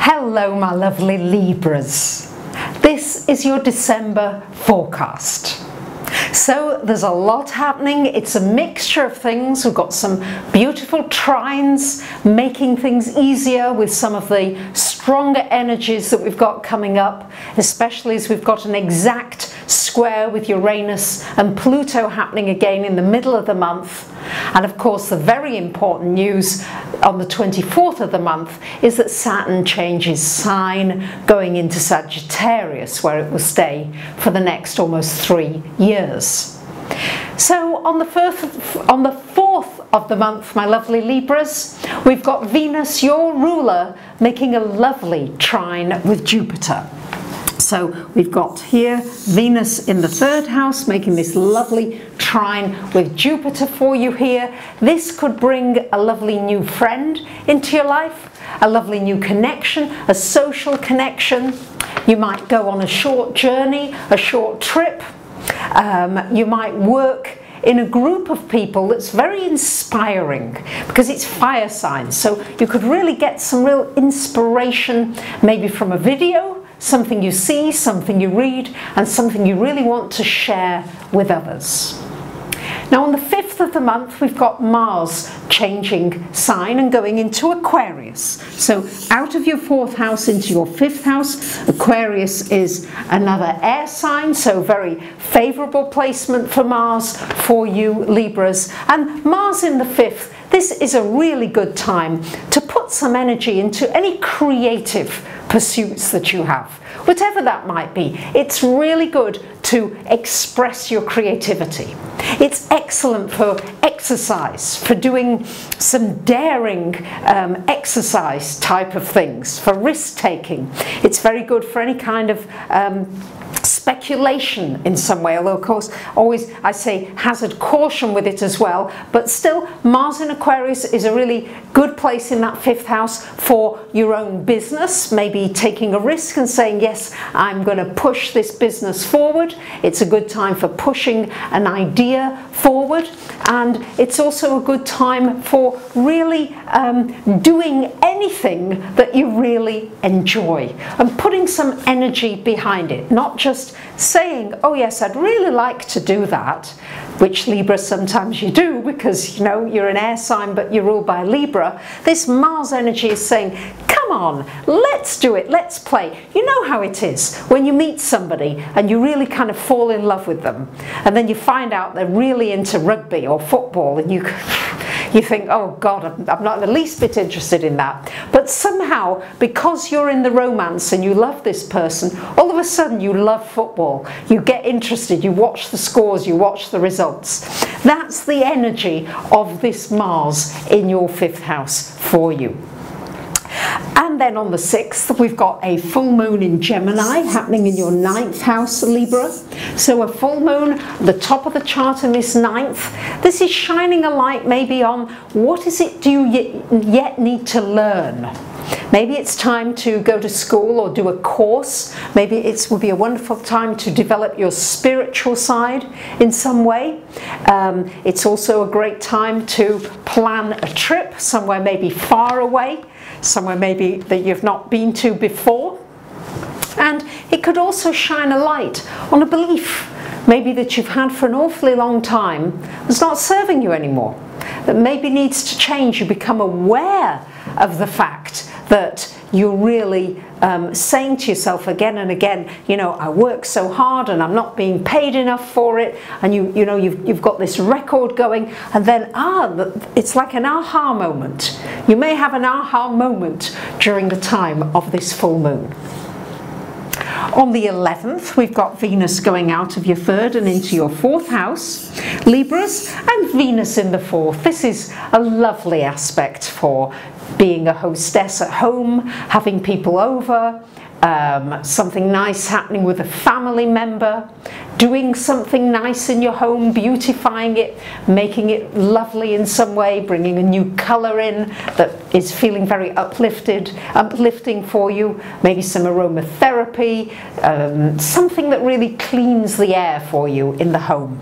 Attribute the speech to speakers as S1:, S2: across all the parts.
S1: Hello my lovely Libras. This is your December forecast. So there's a lot happening. It's a mixture of things. We've got some beautiful trines making things easier with some of the stronger energies that we've got coming up, especially as we've got an exact square with Uranus and Pluto happening again in the middle of the month. And of course the very important news on the 24th of the month is that Saturn changes sign going into Sagittarius, where it will stay for the next almost 3 years. So on the 4th of the month, my lovely Libras, we've got Venus, your ruler, making a lovely trine with Jupiter. So we've got here Venus in the 3rd house making this lovely trine with Jupiter for you here. This could bring a lovely new friend into your life, a lovely new connection, a social connection. You might go on a short journey, a short trip. You might work in a group of people that's very inspiring because it's fire signs. So you could really get some real inspiration, maybe from a video, something you see, something you read, and something you really want to share with others. Now on the 5th of the month, we've got Mars changing sign and going into Aquarius. So out of your 4th house into your 5th house. Aquarius is another air sign, so very favourable placement for Mars for you Libras. And Mars in the 5th, this is a really good time to put some energy into any creative pursuits that you have, whatever that might be. It's really good to express your creativity. It's excellent for exercise, for doing some daring exercise type of things, for risk taking. It's very good for any kind of speculation in some way, although of course always I say hazard caution with it as well, but still Mars in Aquarius is a really good place in that 5th house for your own business, maybe taking a risk and saying, yes, I'm going to push this business forward. It's a good time for pushing an idea forward, and it's also a good time for really doing anything that you really enjoy and putting some energy behind it, not just saying, oh yes, I'd really like to do that, which Libra sometimes you do because you know you're an air sign but you're ruled by Libra. This Mars energy is saying, come on, let's do it, let's play. You know how it is when you meet somebody and you really kind of fall in love with them, and then you find out they're really into rugby or football, and you think, oh God, I'm not the least bit interested in that. But somehow, because you're in the romance and you love this person, all of a sudden you love football. You get interested, you watch the scores, you watch the results. That's the energy of this Mars in your 5th house for you. And then on the 6th, we've got a full moon in Gemini happening in your 9th house, Libra. So a full moon, the top of the chart in this 9th. This is shining a light maybe on what is it do you yet need to learn. Maybe it's time to go to school or do a course. Maybe it would be a wonderful time to develop your spiritual side in some way. It's also a great time to plan a trip somewhere maybe far away, somewhere maybe that you've not been to before. And it could also shine a light on a belief maybe that you've had for an awfully long time that's not serving you anymore, that maybe needs to change. You become aware of the fact that you're really saying to yourself again and again, you know, I work so hard and I'm not being paid enough for it, and you know you've got this record going, and then it's like an aha moment. You may have an aha moment during the time of this full moon. On the 11th, we've got Venus going out of your 3rd and into your 4th house, Libras, and Venus in the 4th. This is a lovely aspect for being a hostess at home, having people over, something nice happening with a family member, doing something nice in your home, beautifying it, making it lovely in some way, bringing a new colour in that is feeling very uplifting for you, maybe some aromatherapy, something that really cleans the air for you in the home.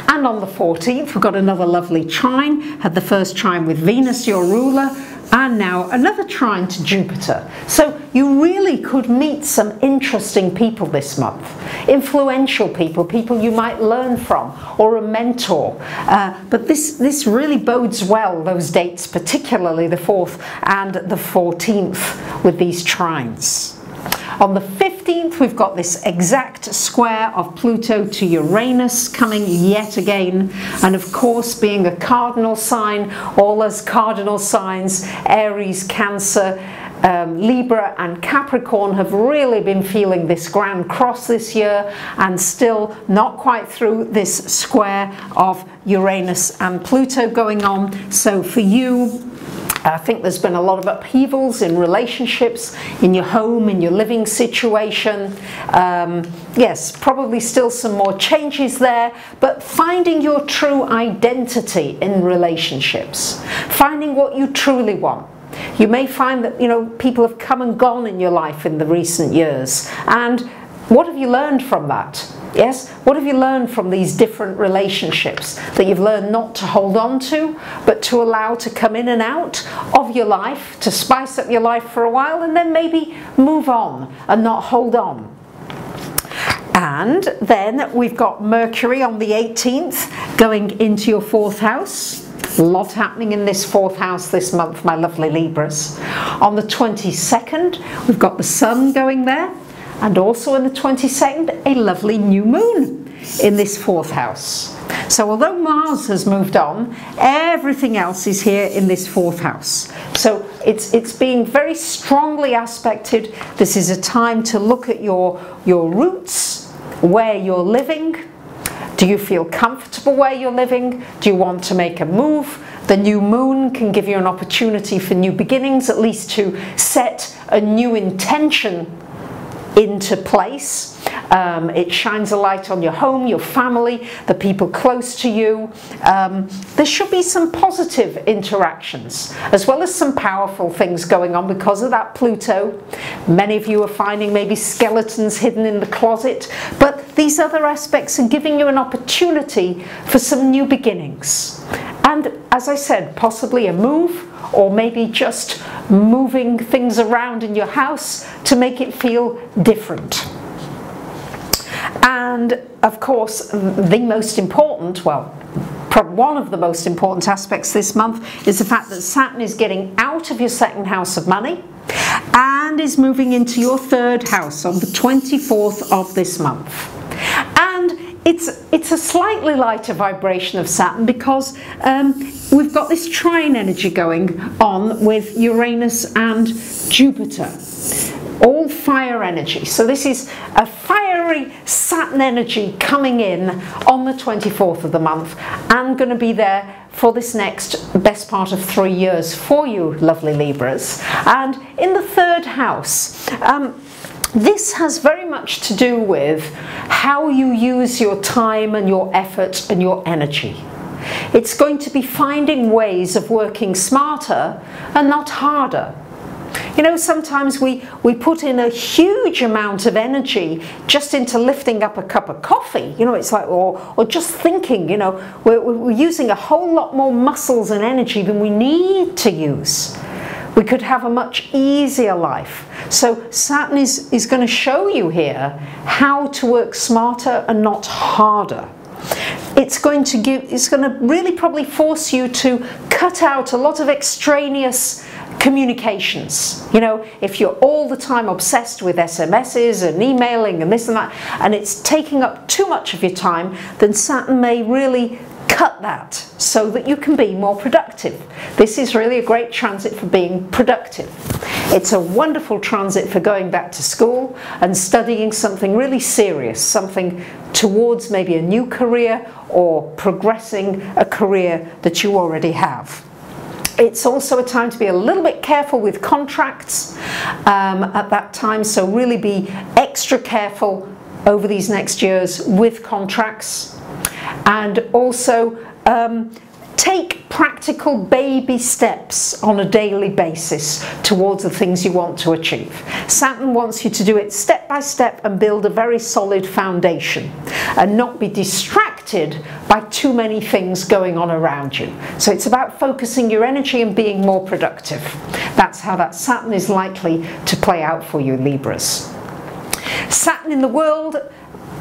S1: And on the 14th, we've got another lovely trine. Had the first trine with Venus, your ruler, and now another trine to Jupiter. So you really could meet some interesting people this month. Influential people, people you might learn from, or a mentor. But this really bodes well, those dates, particularly the 4th and the 14th with these trines. On the 15th, we've got this exact square of Pluto to Uranus coming yet again. And of course, being a cardinal sign, all as cardinal signs, Aries, Cancer, Libra and Capricorn have really been feeling this grand cross this year, and still not quite through this square of Uranus and Pluto going on. So for you, I think there's been a lot of upheavals in relationships, in your home, in your living situation. Yes, probably still some more changes there, but finding your true identity in relationships, finding what you truly want. You may find that, you know, people have come and gone in your life in the recent years, and what have you learned from that? Yes, what have you learned from these different relationships that you've learned not to hold on to, but to allow to come in and out of your life, to spice up your life for a while, and then maybe move on and not hold on? And then we've got Mercury on the 18th going into your 4th house. A lot happening in this 4th house this month, my lovely Libras. On the 22nd, we've got the Sun going there. And also on the 22nd, a lovely new moon in this 4th house. So although Mars has moved on, everything else is here in this 4th house. So it's being very strongly aspected. This is a time to look at your roots, where you're living. Do you feel comfortable where you're living? Do you want to make a move? The new moon can give you an opportunity for new beginnings, at least to set a new intention into place. It shines a light on your home, your family, the people close to you. There should be some positive interactions, as well as some powerful things going on because of that Pluto. Many of you are finding maybe skeletons hidden in the closet, but these other aspects are giving you an opportunity for some new beginnings. And as I said, possibly a move, or maybe just moving things around in your house to make it feel different. And of course, the most important, well, one of the most important aspects this month is the fact that Saturn is getting out of your 2nd house of money and is moving into your 3rd house on the 24th of this month. And it's a slightly lighter vibration of Saturn because we've got this trine energy going on with Uranus and Jupiter. All fire energy. So this is a fiery Saturn energy coming in on the 24th of the month and going to be there for this next best part of 3 years for you, lovely Libras. And in the 3rd house, this has very much to do with how you use your time and your effort and your energy. It's going to be finding ways of working smarter and not harder. You know, sometimes we put in a huge amount of energy just into lifting up a cup of coffee. You know, it's like, or just thinking, you know, we're using a whole lot more muscles and energy than we need to use. We could have a much easier life. So Saturn is going to show you here how to work smarter and not harder. It's going to really probably force you to cut out a lot of extraneous communications. You know, if you're all the time obsessed with SMSs and emailing and this and that, and it's taking up too much of your time, then Saturn may really cut that so that you can be more productive. This is really a great transit for being productive. It's a wonderful transit for going back to school and studying something really serious, something towards maybe a new career or progressing a career that you already have. It's also a time to be a little bit careful with contracts at that time, so really be extra careful over these next years with contracts. And also Take practical baby steps on a daily basis towards the things you want to achieve. Saturn wants you to do it step by step and build a very solid foundation and not be distracted by too many things going on around you. So it's about focusing your energy and being more productive. That's how that Saturn is likely to play out for you, Libras. Saturn in the world.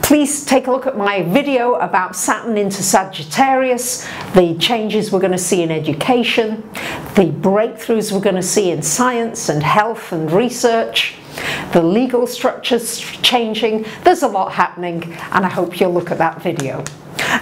S1: Please take a look at my video about Saturn into Sagittarius, the changes we're going to see in education, the breakthroughs we're going to see in science and health and research, the legal structures changing. There's a lot happening, and I hope you'll look at that video.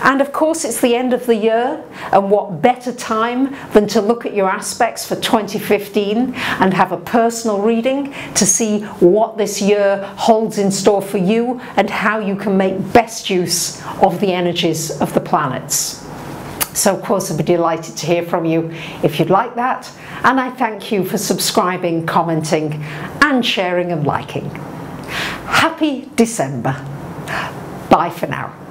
S1: And of course, it's the end of the year, and what better time than to look at your aspects for 2015 and have a personal reading to see what this year holds in store for you and how you can make best use of the energies of the planets. So of course, I'd be delighted to hear from you if you'd like that, and I thank you for subscribing, commenting and sharing and liking. Happy December. Bye for now.